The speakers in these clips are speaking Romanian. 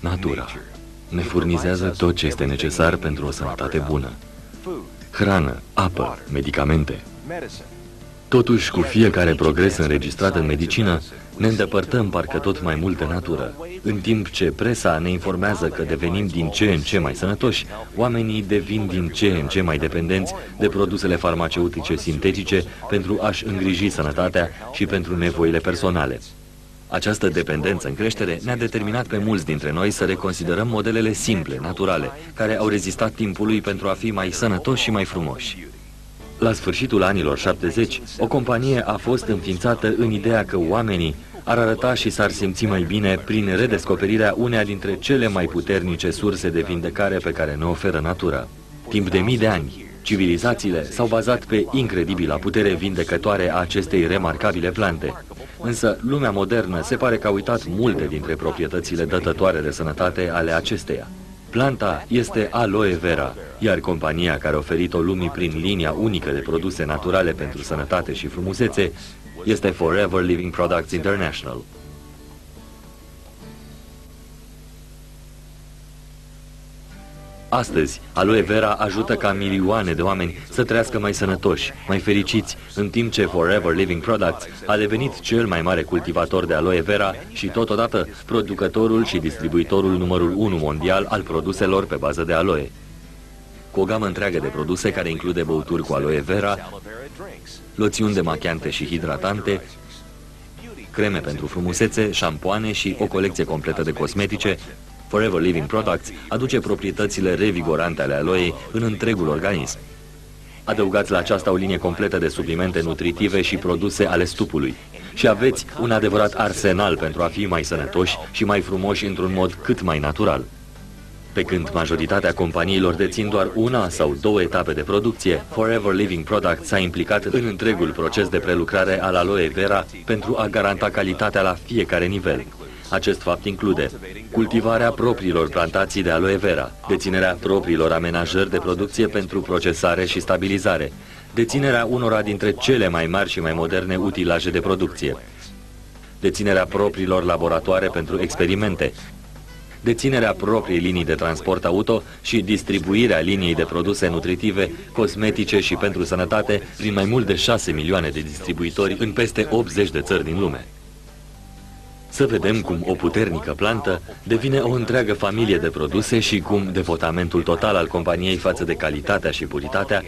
Natura ne furnizează tot ce este necesar pentru o sănătate bună. Hrană, apă, medicamente. Totuși, cu fiecare progres înregistrat în medicină, ne îndepărtăm parcă tot mai mult de natură. În timp ce presa ne informează că devenim din ce în ce mai sănătoși, oamenii devin din ce în ce mai dependenți de produsele farmaceutice sintetice pentru a-și îngriji sănătatea și pentru nevoile personale. Această dependență în creștere ne-a determinat pe mulți dintre noi să reconsiderăm modelele simple, naturale, care au rezistat timpului pentru a fi mai sănătoși și mai frumoși. La sfârșitul anilor 70, o companie a fost înființată în ideea că oamenii ar arăta și s-ar simți mai bine prin redescoperirea uneia dintre cele mai puternice surse de vindecare pe care ne oferă natura. Timp de mii de ani, civilizațiile s-au bazat pe incredibila putere vindecătoare a acestei remarcabile plante. Însă, lumea modernă se pare că a uitat multe dintre proprietățile dătătoare de sănătate ale acesteia. Planta este aloe vera, iar compania care a oferit-o lumii prin linia unică de produse naturale pentru sănătate și frumusețe este Forever Living Products International. Astăzi, aloe vera ajută ca milioane de oameni să trăiască mai sănătoși, mai fericiți, în timp ce Forever Living Products a devenit cel mai mare cultivator de aloe vera și totodată producătorul și distribuitorul numărul 1 mondial al produselor pe bază de aloe. Cu o gamă întreagă de produse care include băuturi cu aloe vera, loțiuni demachiante și hidratante, creme pentru frumusețe, șampoane și o colecție completă de cosmetice, Forever Living Products aduce proprietățile revigorante ale aloei în întregul organism. Adăugați la aceasta o linie completă de suplimente nutritive și produse ale stupului și aveți un adevărat arsenal pentru a fi mai sănătoși și mai frumoși într-un mod cât mai natural. Pe când majoritatea companiilor dețin doar una sau două etape de producție, Forever Living Products s-a implicat în întregul proces de prelucrare al aloe vera pentru a garanta calitatea la fiecare nivel. Acest fapt include cultivarea propriilor plantații de aloe vera, deținerea propriilor amenajări de producție pentru procesare și stabilizare, deținerea unora dintre cele mai mari și mai moderne utilaje de producție, deținerea propriilor laboratoare pentru experimente, deținerea propriei linii de transport auto și distribuirea liniei de produse nutritive, cosmetice și pentru sănătate prin mai mult de 6 milioane de distribuitori în peste 80 de țări din lume. Să vedem cum o puternică plantă devine o întreagă familie de produse și cum devotamentul total al companiei față de calitatea și puritatea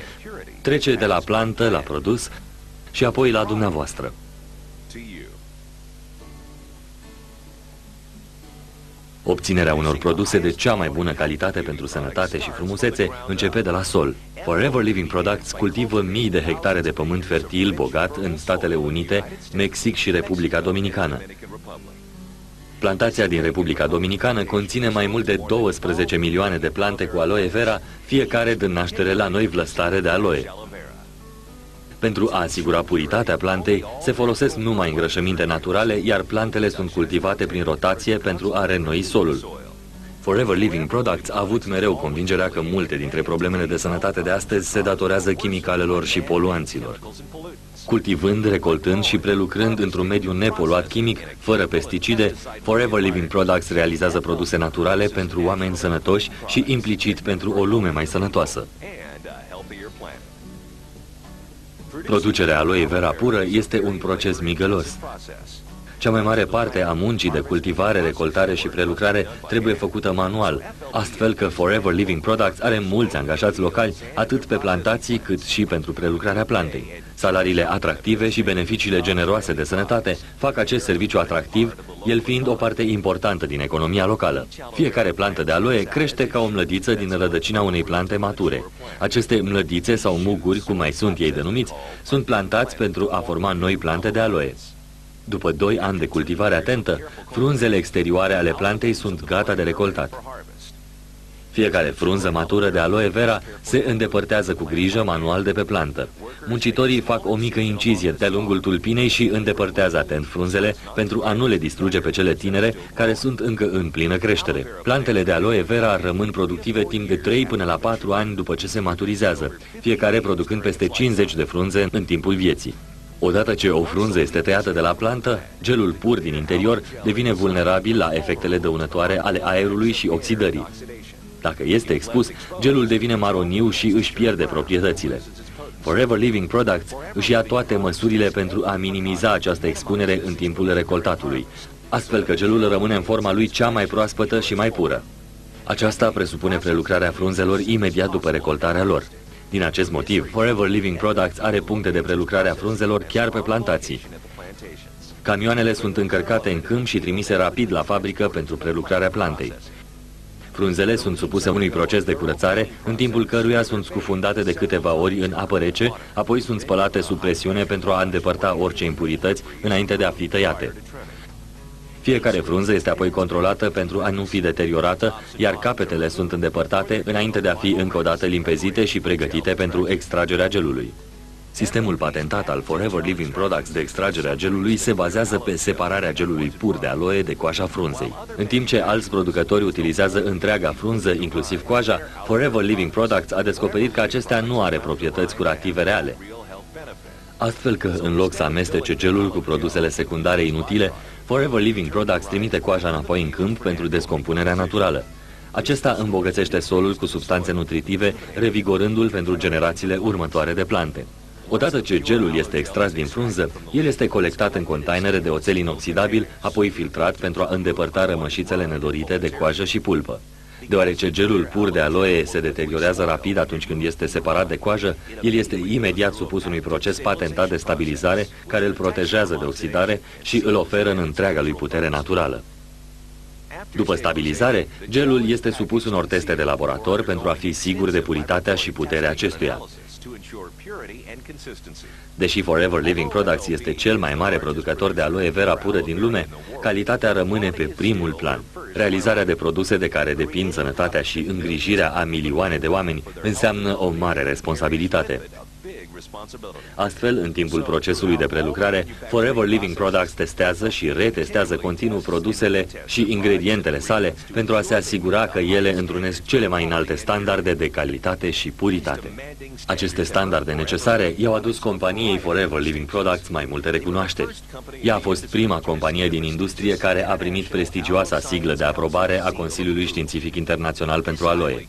trece de la plantă la produs și apoi la dumneavoastră. Obținerea unor produse de cea mai bună calitate pentru sănătate și frumusețe începe de la sol. Forever Living Products cultivă mii de hectare de pământ fertil bogat în Statele Unite, Mexic și Republica Dominicană. Plantația din Republica Dominicană conține mai mult de 12 milioane de plante cu aloe vera, fiecare dând naștere la noi vlăstare de aloe. Pentru a asigura puritatea plantei, se folosesc numai îngrășăminte naturale, iar plantele sunt cultivate prin rotație pentru a reînnoi solul. Forever Living Products a avut mereu convingerea că multe dintre problemele de sănătate de astăzi se datorează chimicalelor și poluanților. Cultivând, recoltând și prelucrând într-un mediu nepoluat chimic, fără pesticide, Forever Living Products realizează produse naturale pentru oameni sănătoși și implicit pentru o lume mai sănătoasă. Producerea aloe vera pură este un proces migălos. Cea mai mare parte a muncii de cultivare, recoltare și prelucrare trebuie făcută manual, astfel că Forever Living Products are mulți angajați locali, atât pe plantații cât și pentru prelucrarea plantei. Salariile atractive și beneficiile generoase de sănătate fac acest serviciu atractiv, el fiind o parte importantă din economia locală. Fiecare plantă de aloe crește ca o mlădiță din rădăcina unei plante mature. Aceste mlădițe sau muguri, cum mai sunt ei denumiți, sunt plantați pentru a forma noi plante de aloe. După 2 ani de cultivare atentă, frunzele exterioare ale plantei sunt gata de recoltat. Fiecare frunză matură de aloe vera se îndepărtează cu grijă manual de pe plantă. Muncitorii fac o mică incizie de-a lungul tulpinei și îndepărtează atent frunzele pentru a nu le distruge pe cele tinere care sunt încă în plină creștere. Plantele de aloe vera rămân productive timp de 3 până la 4 ani după ce se maturizează, fiecare producând peste 50 de frunze în timpul vieții. Odată ce o frunză este tăiată de la plantă, gelul pur din interior devine vulnerabil la efectele dăunătoare ale aerului și oxidării. Dacă este expus, gelul devine maroniu și își pierde proprietățile. Forever Living Products își ia toate măsurile pentru a minimiza această expunere în timpul recoltatului, astfel că gelul rămâne în forma lui cea mai proaspătă și mai pură. Aceasta presupune prelucrarea frunzelor imediat după recoltarea lor. Din acest motiv, Forever Living Products are puncte de prelucrare a frunzelor chiar pe plantații. Camioanele sunt încărcate în câmp și trimise rapid la fabrică pentru prelucrarea plantei. Frunzele sunt supuse unui proces de curățare, în timpul căruia sunt scufundate de câteva ori în apă rece, apoi sunt spălate sub presiune pentru a îndepărta orice impurități înainte de a fi tăiate. Fiecare frunză este apoi controlată pentru a nu fi deteriorată, iar capetele sunt îndepărtate înainte de a fi încă o dată limpezite și pregătite pentru extragerea gelului. Sistemul patentat al Forever Living Products de extragere a gelului se bazează pe separarea gelului pur de aloe de coaja frunzei. În timp ce alți producători utilizează întreaga frunză, inclusiv coaja, Forever Living Products a descoperit că acestea nu are proprietăți curative reale. Astfel că, în loc să amestece gelul cu produsele secundare inutile, Forever Living Products trimite coaja înapoi în câmp pentru descompunerea naturală. Acesta îmbogățește solul cu substanțe nutritive, revigorându-l pentru generațiile următoare de plante. Odată ce gelul este extras din frunză, el este colectat în containere de oțel inoxidabil, apoi filtrat pentru a îndepărta rămășițele nedorite de coajă și pulpă. Deoarece gelul pur de aloe se deteriorează rapid atunci când este separat de coajă, el este imediat supus unui proces patentat de stabilizare care îl protejează de oxidare și îl oferă în întreaga lui putere naturală. După stabilizare, gelul este supus unor teste de laborator pentru a fi sigur de puritatea și puterea acestuia. Deși Forever Living Products este cel mai mare producător de aloe vera pură din lume, calitatea rămâne pe primul plan. Realizarea de produse de care depind sănătatea și îngrijirea a milioane de oameni înseamnă o mare responsabilitate. Astfel, în timpul procesului de prelucrare, Forever Living Products testează și retestează continuu produsele și ingredientele sale pentru a se asigura că ele întrunesc cele mai înalte standarde de calitate și puritate. Aceste standarde necesare i-au adus companiei Forever Living Products mai multe recunoașteri. Ea a fost prima companie din industrie care a primit prestigioasa siglă de aprobare a Consiliului Științific Internațional pentru Aloe.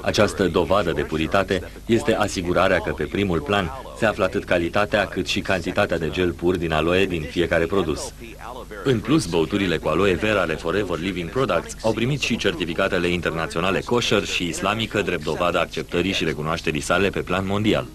Această dovadă de puritate este asigurarea că pe primul plan se află atât calitatea cât și cantitatea de gel pur din aloe din fiecare produs. În plus, băuturile cu aloe vera ale Forever Living Products au primit și certificatele internaționale kosher și islamică drept dovadă acceptării și recunoașterii sale pe plan mondial.